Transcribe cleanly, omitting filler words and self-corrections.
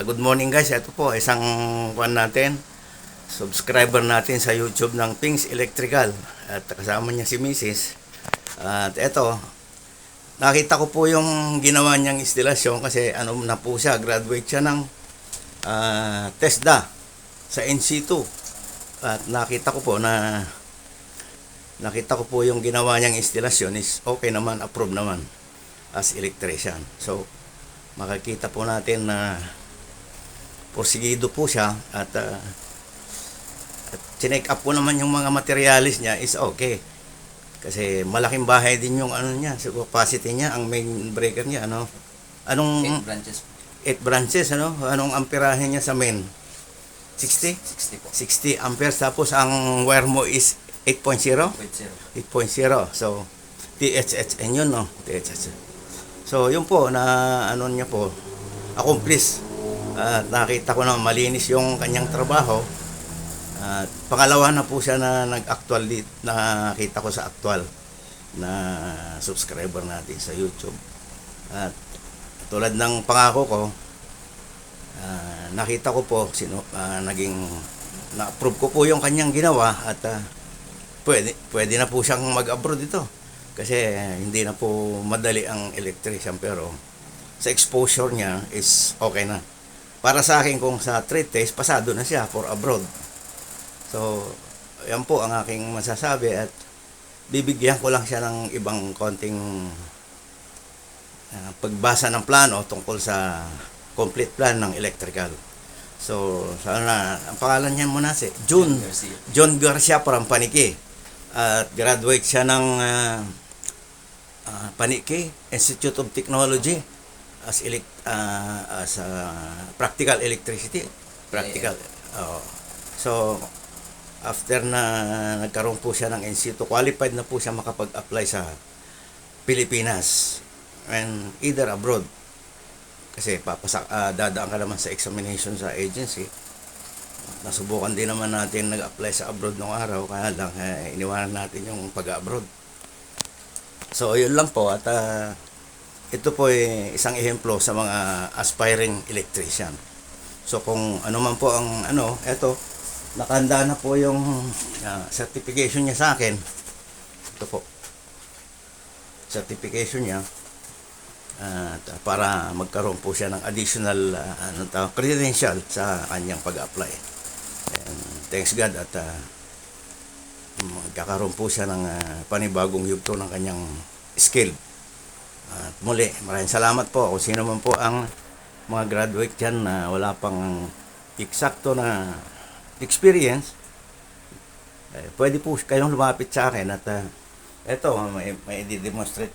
Good morning guys, ito po isang subscriber natin sa YouTube ng Pings Electrical at kasama niya si Mrs. At ito, nakita ko po yung ginawa niyang instalasyon kasi ano na po siya, graduate siya ng TESDA sa NC2 at nakita ko po yung ginawa niyang instalasyon is okay naman, approve naman as electrician. So makikita po natin na porsigido po siya at chinek up po naman yung mga materialis niya is okay. Kasi malaking bahay din yung ano niya, so capacity niya, ang main breaker niya, anong 8 branches. 8 branches, anong amperahe niya sa main? 60? 60 po. 60 amperes, tapos ang wire mo is 8.0? 8.0. So, THHN yun, no? THHN. So, yun po, na ano niya po, accomplish. At nakita ko na malinis yung kanyang trabaho. At pangalawa na po siya na nag-actual, nakita ko sa actual na subscriber natin sa YouTube. At tulad ng pangako ko, nakita ko po na-approve ko po yung kanyang ginawa at pwede na po siyang mag-abroad dito. Kasi hindi na po madali ang electrician, pero sa exposure niya is okay na. Para sa akin, kung sa trade test, pasado na siya for abroad. So, yan po ang aking masasabi at bibigyan ko lang siya ng ibang konting pagbasa ng plano tungkol sa complete plan ng electrical. So, sana, ang pangalan niya muna si John Garcia from Paniki. At graduate siya ng Paniki Institute of Technology as practical electricity. So after na nagkaroon po siya ng NC2, qualified na po siya makapag-apply sa Pilipinas and either abroad. Kasi dadaan ka naman sa examination sa agency. Nasubukan din naman natin nag-apply sa abroad nung araw, kaya lang iniwanan natin yung pag-abroad. So yun lang po, at ito po ay isang ehemplo sa mga aspiring electrician. So kung ano man po ang eto, nakahanda na po yung certification niya sa akin. Ito po, certification niya, para magkaroon po siya ng additional credential sa kanyang pag-apply. And thanks God at magkakaroon po siya ng panibagong yugto ng kanyang skill. At muli, maraming salamat po kung sino man po ang mga graduate dyan na wala pang eksakto na experience. Pwede po kayong lumapit sa akin at eto, may i-demonstrate